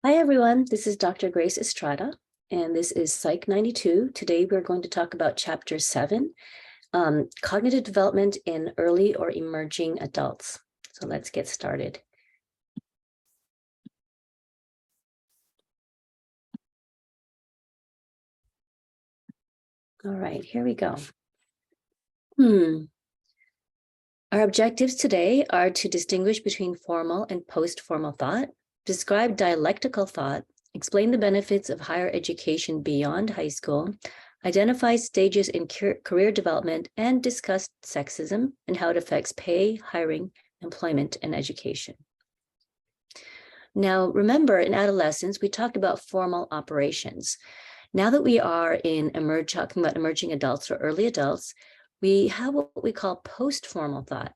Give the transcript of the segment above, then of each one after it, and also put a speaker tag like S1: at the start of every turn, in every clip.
S1: Hi, everyone. This is Dr. Grace Estrada, and this is Psych 92. Today, we're going to talk about Chapter 7, Cognitive Development in Early or Emerging Adults. So let's get started. All right, here we go. Our objectives today are to distinguish between formal and post-formal thought, describe dialectical thought, explain the benefits of higher education beyond high school, identify stages in career development, and discuss sexism and how it affects pay, hiring, employment, and education. Now, remember, in adolescence, we talked about formal operations. Now that we are talking about emerging adults or early adults, we have what we call post-formal thought.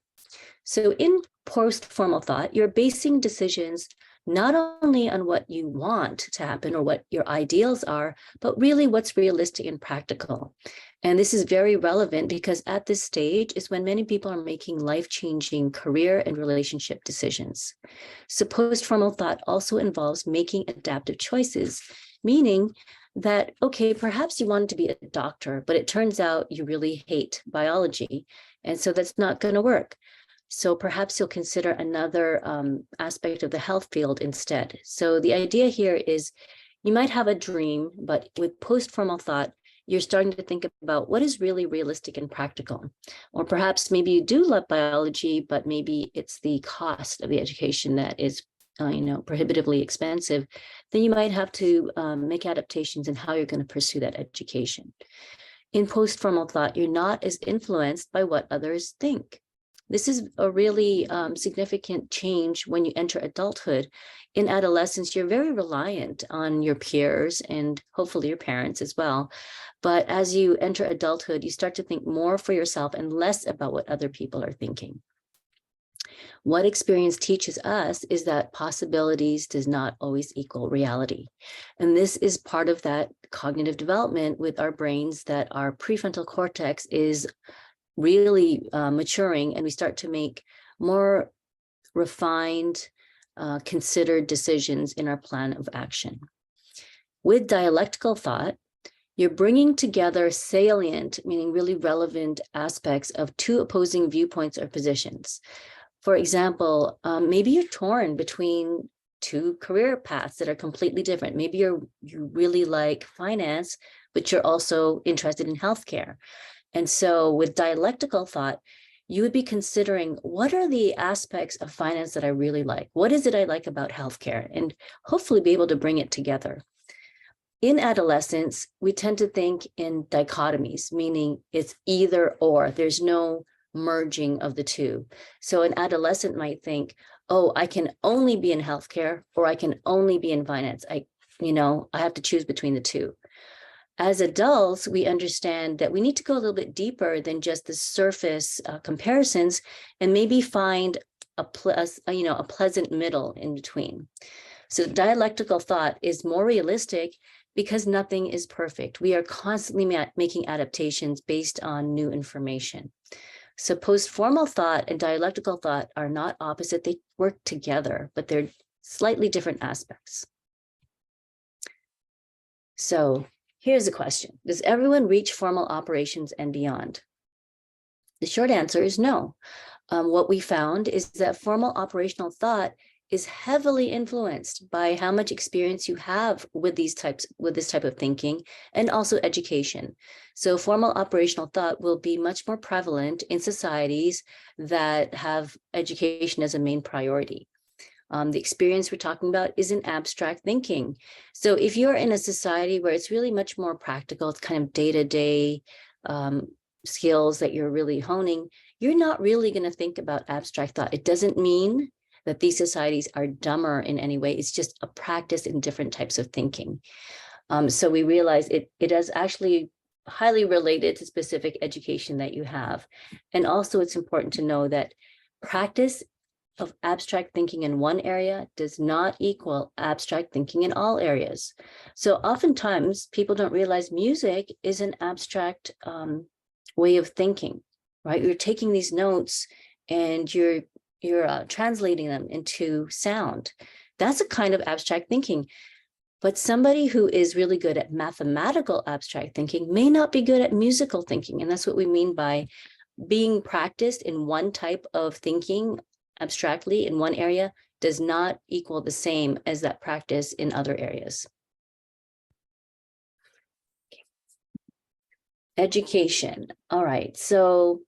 S1: So in post-formal thought, you're basing decisions not only on what you want to happen or what your ideals are, but really what's realistic and practical. And this is very relevant because at this stage is when many people are making life-changing career and relationship decisions. So post-formal thought also involves making adaptive choices, meaning that, okay, perhaps you wanted to be a doctor, but it turns out you really hate biology. And so that's not going to work. So perhaps you'll consider another aspect of the health field instead. So the idea here is you might have a dream, but with post-formal thought, you're starting to think about what is really realistic and practical. Or perhaps maybe you do love biology, but maybe it's the cost of the education that is prohibitively expensive. Then you might have to make adaptations in how you're going to pursue that education. In post-formal thought, you're not as influenced by what others think. This is a really significant change when you enter adulthood. In adolescence, you're very reliant on your peers and hopefully your parents as well. But as you enter adulthood, you start to think more for yourself and less about what other people are thinking. What experience teaches us is that possibilities does not always equal reality. And this is part of that cognitive development with our brains, that our prefrontal cortex is really maturing, and we start to make more refined, considered decisions in our plan of action. With dialectical thought, you're bringing together salient, meaning really relevant aspects of two opposing viewpoints or positions. For example, maybe you're torn between two career paths that are completely different. Maybe you really like finance, but you're also interested in healthcare. And so with dialectical thought, you would be considering, what are the aspects of finance that I really like? What is it I like about healthcare? And hopefully be able to bring it together. In adolescence, we tend to think in dichotomies, meaning it's either or. There's no merging of the two. So an adolescent might think, oh, I can only be in healthcare or I can only be in finance. I have to choose between the two. As adults, we understand that we need to go a little bit deeper than just the surface comparisons and maybe find a pleasant middle in between. So dialectical thought is more realistic because nothing is perfect. We are constantly making adaptations based on new information. So post-formal thought and dialectical thought are not opposite. They work together, but they're slightly different aspects. So here's a question. Does everyone reach formal operations and beyond? The short answer is no. What we found is that formal operational thought is heavily influenced by how much experience you have with this type of thinking, and also education. So formal operational thought will be much more prevalent in societies that have education as a main priority. The experience we're talking about is in abstract thinking. So if you're in a society where it's really much more practical, it's kind of day-to-day skills that you're really honing, you're not really going to think about abstract thought. It doesn't mean that these societies are dumber in any way. It's just a practice in different types of thinking. So we realize it is actually highly related to specific education that you have. And also it's important to know that practice of abstract thinking in one area does not equal abstract thinking in all areas. So oftentimes people don't realize music is an abstract way of thinking, right? You're taking these notes and you're translating them into sound. That's a kind of abstract thinking. But somebody who is really good at mathematical abstract thinking may not be good at musical thinking. And that's what we mean by being practiced in one type of thinking abstractly in one area does not equal the same as that practice in other areas. Education. All right. So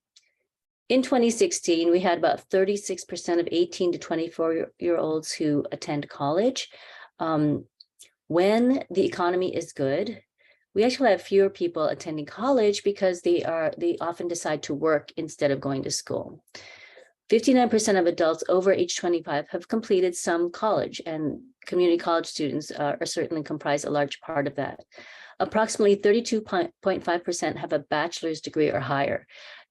S1: in 2016, we had about 36% of 18 to 24-year-olds who attend college. When the economy is good, we actually have fewer people attending college because they often decide to work instead of going to school. 59% of adults over age 25 have completed some college, and community college students are certainly comprise a large part of that. Approximately 32.5% have a bachelor's degree or higher.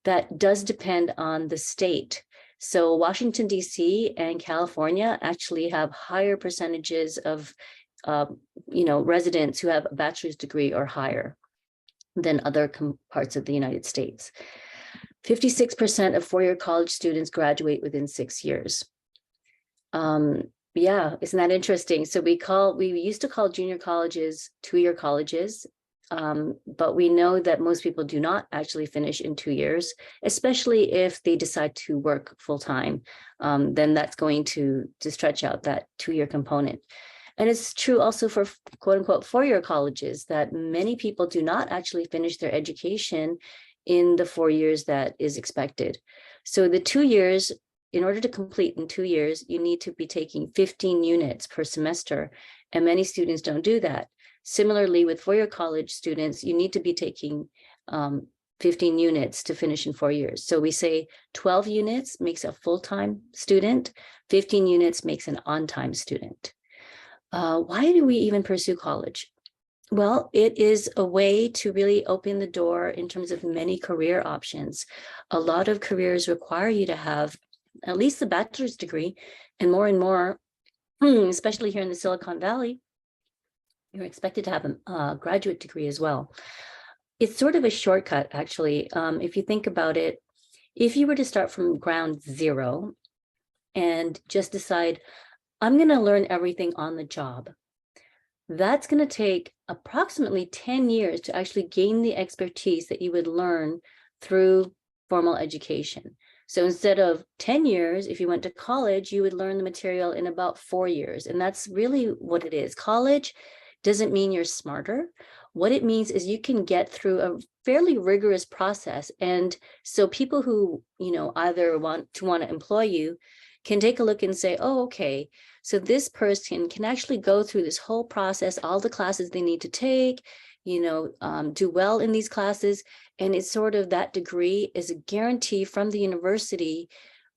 S1: That does depend on the state. So Washington, D.C. and California actually have higher percentages of residents who have a bachelor's degree or higher than other parts of the United States. 56% of four-year college students graduate within 6 years. Yeah, isn't that interesting? So we used to call junior colleges two-year colleges, but we know that most people do not actually finish in 2 years, especially if they decide to work full-time. Then that's going to stretch out that 2-year component. And it's true also for quote unquote four-year colleges that many people do not actually finish their education in the 4 years that is expected. So the 2 years, in order to complete in 2 years, you need to be taking 15 units per semester, and many students don't do that. Similarly, with four-year college students, you need to be taking 15 units to finish in 4 years. So we say 12 units makes a full-time student, 15 units makes an on-time student. Why do we even pursue college? Well, it is a way to really open the door in terms of many career options. A lot of careers require you to have at least a bachelor's degree, and more, especially here in the Silicon Valley, you're expected to have a graduate degree as well. It's sort of a shortcut, actually. If you think about it, if you were to start from ground zero and just decide, I'm going to learn everything on the job, that's going to take approximately 10 years to actually gain the expertise that you would learn through formal education. So instead of 10 years, if you went to college, you would learn the material in about 4 years. And that's really what it is. College doesn't mean you're smarter. What it means is you can get through a fairly rigorous process. And so people who, either want to employ you can take a look and say, oh, okay, so this person can actually go through this whole process, all the classes they need to take, do well in these classes. And it's sort of that degree is a guarantee from the university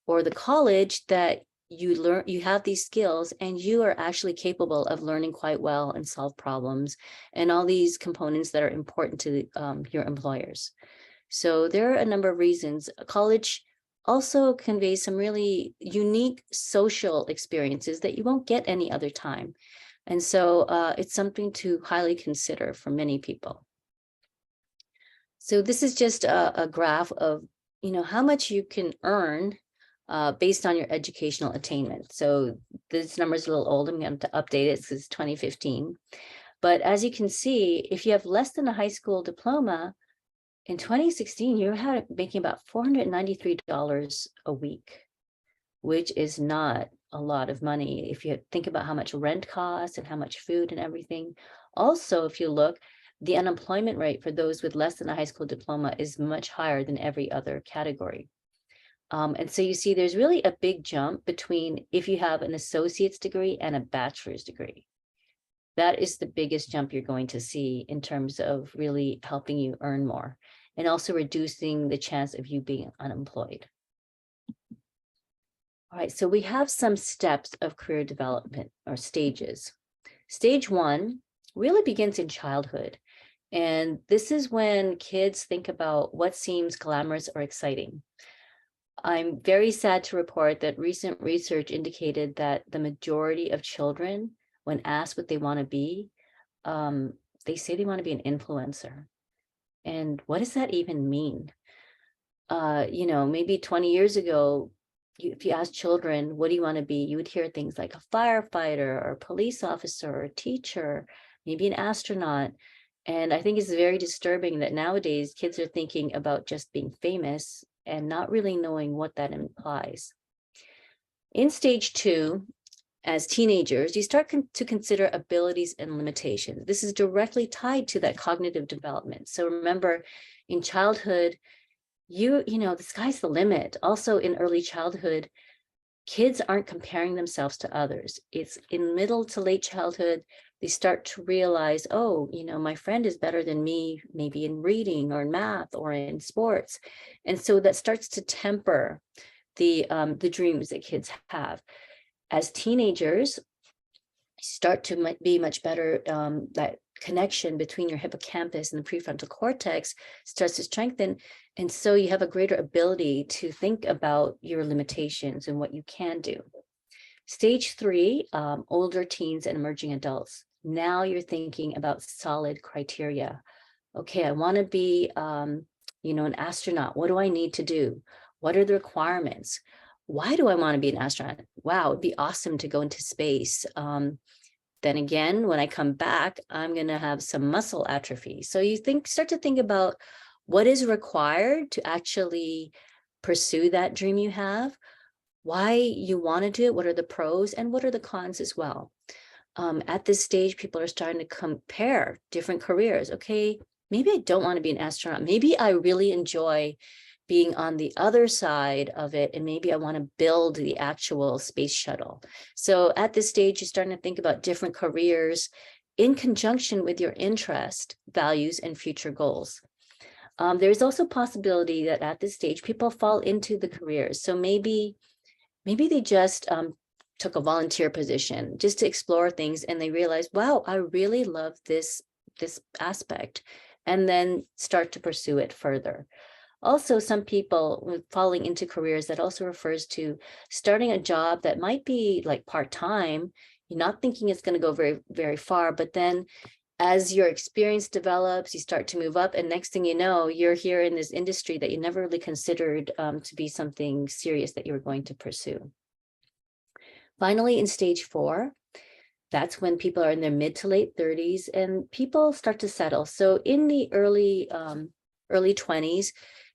S1: or the college that you have these skills and you are actually capable of learning quite well and solve problems and all these components that are important to your employers. So there are a number of reasons. College also conveys some really unique social experiences that you won't get any other time. And so it's something to highly consider for many people. So this is just a graph of, how much you can earn based on your educational attainment. So this number is a little old. I'm going to update it because it's 2015. But as you can see, if you have less than a high school diploma, in 2016, you're making about $493 a week, which is not a lot of money if you think about how much rent costs and how much food and everything. Also, if you look, the unemployment rate for those with less than a high school diploma is much higher than every other category. And so you see there's really a big jump between if you have an associate's degree and a bachelor's degree. That is the biggest jump you're going to see in terms of really helping you earn more and also reducing the chance of you being unemployed. All right, so we have some steps of career development or stages. Stage 1 really begins in childhood. And this is when kids think about what seems glamorous or exciting. I'm very sad to report that recent research indicated that the majority of children, when asked what they want to be, they say they want to be an influencer. And what does that even mean? Maybe 20 years ago, if you ask children, what do you want to be? You would hear things like a firefighter or a police officer or a teacher, maybe an astronaut. And I think it's very disturbing that nowadays kids are thinking about just being famous and not really knowing what that implies. In stage 2, as teenagers, you start to consider abilities and limitations. This is directly tied to that cognitive development. So remember, in childhood, you know, the sky's the limit. Also in early childhood, kids aren't comparing themselves to others. It's in middle to late childhood, they start to realize, oh, you know, my friend is better than me, maybe in reading or in math or in sports. And so that starts to temper the dreams that kids have. As teenagers, start to be much better, that connection between your hippocampus and the prefrontal cortex starts to strengthen. And so you have a greater ability to think about your limitations and what you can do. Stage 3, older teens and emerging adults. Now you're thinking about solid criteria. Okay, I want to be, you know, an astronaut. What do I need to do? What are the requirements? Why do I want to be an astronaut? Wow, it'd be awesome to go into space. Then again, when I come back, I'm going to have some muscle atrophy. So you start to think about what is required to actually pursue that dream you have, why you want to do it, what are the pros, and what are the cons as well. At this stage, people are starting to compare different careers. Okay, maybe I don't want to be an astronaut. Maybe I really enjoy being on the other side of it, and maybe I want to build the actual space shuttle. So at this stage, you're starting to think about different careers in conjunction with your interest, values, and future goals. There's also possibility that at this stage, people fall into the careers. So maybe they just took a volunteer position just to explore things, and they realize, wow, I really love this aspect, and then start to pursue it further. Also, some people falling into careers, that also refers to starting a job that might be like part-time. You're not thinking it's going to go very, very far, but then as your experience develops, you start to move up, and next thing you know, you're here in this industry that you never really considered to be something serious that you were going to pursue. Finally, in stage 4, that's when people are in their mid to late 30s and people start to settle. So in the early 20s,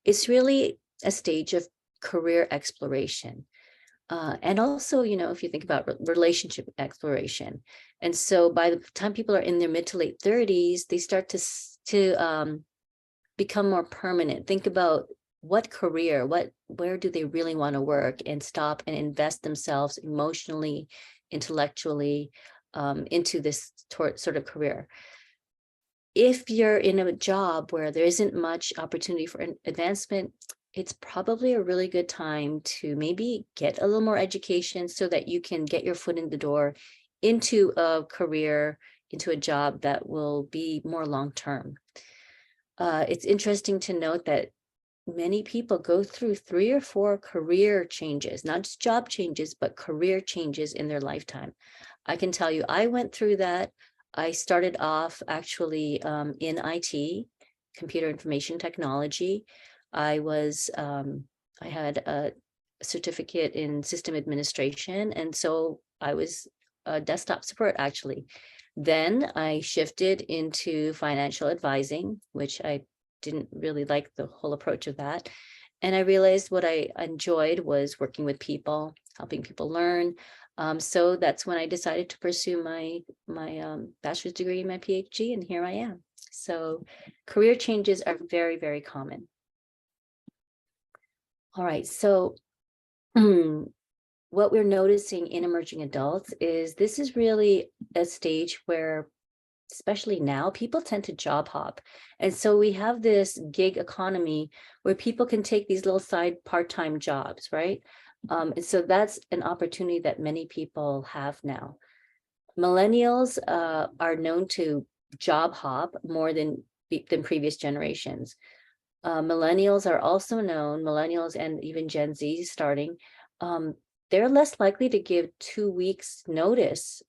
S1: it's really a stage of career exploration. And also, you know, if you think about relationship exploration. And so by the time people are in their mid to late 30s, they start to become more permanent. Think about what career, where do they really want to work, and stop and invest themselves emotionally, intellectually, into this sort of career. If you're in a job where there isn't much opportunity for advancement, it's probably a really good time to maybe get a little more education so that you can get your foot in the door into a career, into a job that will be more long-term. It's interesting to note that many people go through 3 or 4 career changes, not just job changes, but career changes in their lifetime. I can tell you, I went through that. I started off actually in IT, computer information technology. I had a certificate in system administration, and so I was a desktop support actually. Then I shifted into financial advising, which I didn't really like the whole approach of that. And I realized what I enjoyed was working with people, helping people learn. So that's when I decided to pursue my bachelor's degree and my PhD, and here I am. So career changes are very, very common. All right, so what we're noticing in emerging adults is this is really a stage where, especially now, people tend to job hop. And so we have this gig economy where people can take these little side part-time jobs, right? And so that's an opportunity that many people have now. Millennials are known to job hop more than previous generations. Millennials are also known, millennials and even Gen Z starting, they're less likely to give 2 weeks notice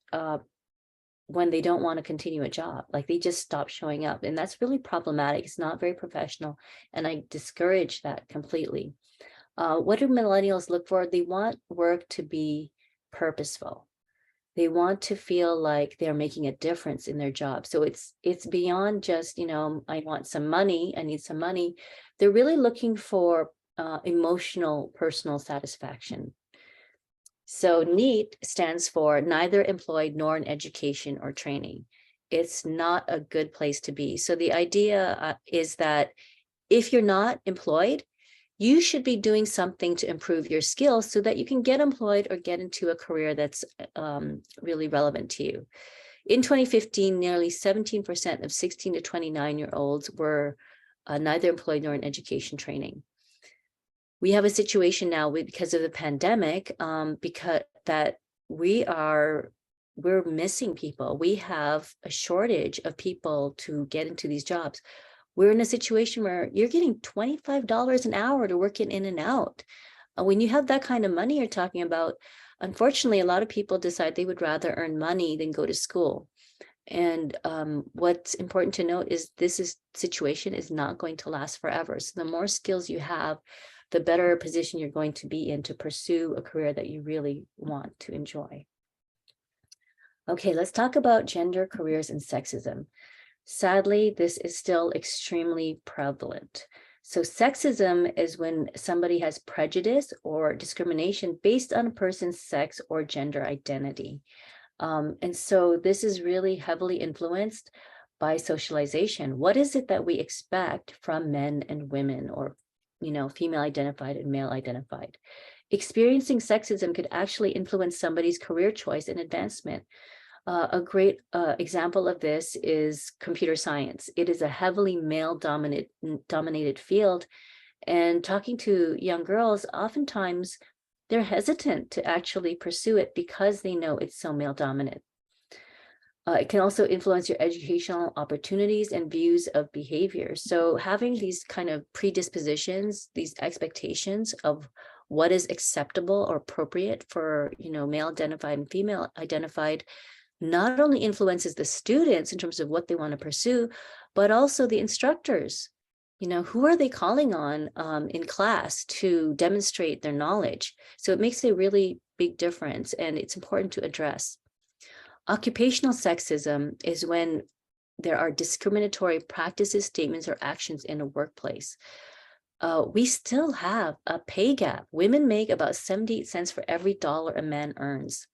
S1: when they don't want to continue a job. Like they just stop showing up, and that's really problematic. It's not very professional, and I discourage that completely. What do millennials look for? They want work to be purposeful. They want to feel like they're making a difference in their job. So it's beyond just, I want some money, I need some money. They're really looking for emotional, personal satisfaction. So NEET stands for neither employed nor in education or training. It's not a good place to be. So the idea is that if you're not employed, you should be doing something to improve your skills so that you can get employed or get into a career that's really relevant to you. In 2015, nearly 17% of 16 to 29-year-olds were neither employed nor in education training. We have a situation now because of the pandemic, because that we're missing people. We have a shortage of people to get into these jobs. We're in a situation where you're getting $25 an hour to work in and out. When you have that kind of money you're talking about, unfortunately, a lot of people decide they would rather earn money than go to school. And what's important to note is this situation is not going to last forever. So the more skills you have, the better position you're going to be in to pursue a career that you really want to enjoy. Okay, let's talk about gender, careers, and sexism. Sadly, this is still extremely prevalent. So sexism is when somebody has prejudice or discrimination based on a person's sex or gender identity. And so this is really heavily influenced by socialization. What is it that we expect from men and women, or female identified and male identified? Experiencing sexism could actually influence somebody's career choice and advancement. A great example of this is computer science. It is a heavily male dominated field, and talking to young girls, oftentimes they're hesitant to actually pursue it because they know it's so male dominant. It can also influence your educational opportunities and views of behavior. So having these kind of predispositions, these expectations of what is acceptable or appropriate for, male identified and female identified, not only influences the students in terms of what they want to pursue, but also the instructors. Who are they calling on in class to demonstrate their knowledge? So it makes a really big difference, and it's important to address. Occupational sexism is when there are discriminatory practices, statements, or actions in a workplace. We still have a pay gap. Women make about 78 cents for every dollar a man earns.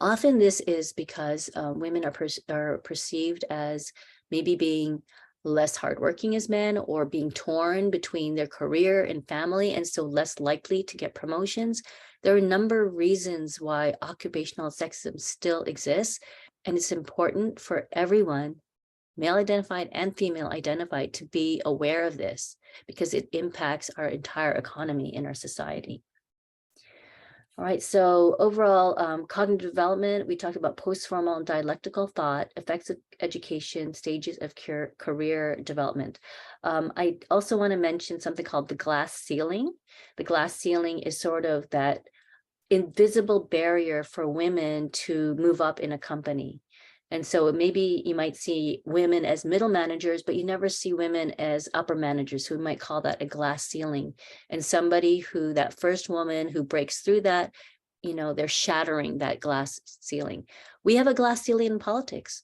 S1: Often this is because women are perceived as maybe being less hardworking as men, or being torn between their career and family, and so less likely to get promotions. There are a number of reasons why occupational sexism still exists, and it's important for everyone, male identified and female identified, to be aware of this because it impacts our entire economy in our society. All right, so overall, cognitive development, we talked about post-formal and dialectical thought, effects of education, stages of career development. I also want to mention something called the glass ceiling. The glass ceiling is sort of that invisible barrier for women to move up in a company. And so maybe you might see women as middle managers, but you never see women as upper managers, who might call that a glass ceiling. And somebody who, that first woman who breaks through that, they're shattering that glass ceiling. We have a glass ceiling in politics.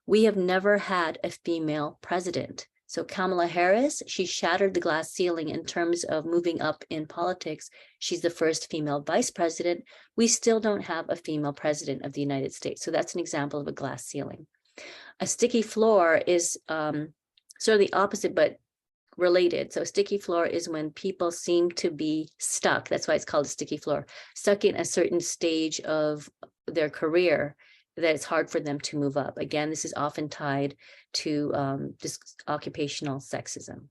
S1: We have never had a female president. So Kamala Harris, she shattered the glass ceiling in terms of moving up in politics. She's the first female vice president. We still don't have a female president of the United States. So that's an example of a glass ceiling. A sticky floor is sort of the opposite, but related. So a sticky floor is when people seem to be stuck. That's why it's called a sticky floor, stuck in a certain stage of their career that it's hard for them to move up. Again, this is often tied to this occupational sexism.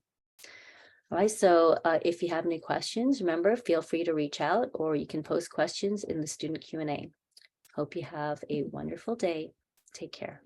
S1: All right, so if you have any questions, remember, feel free to reach out, or you can post questions in the student Q&A. Hope you have a wonderful day. Take care.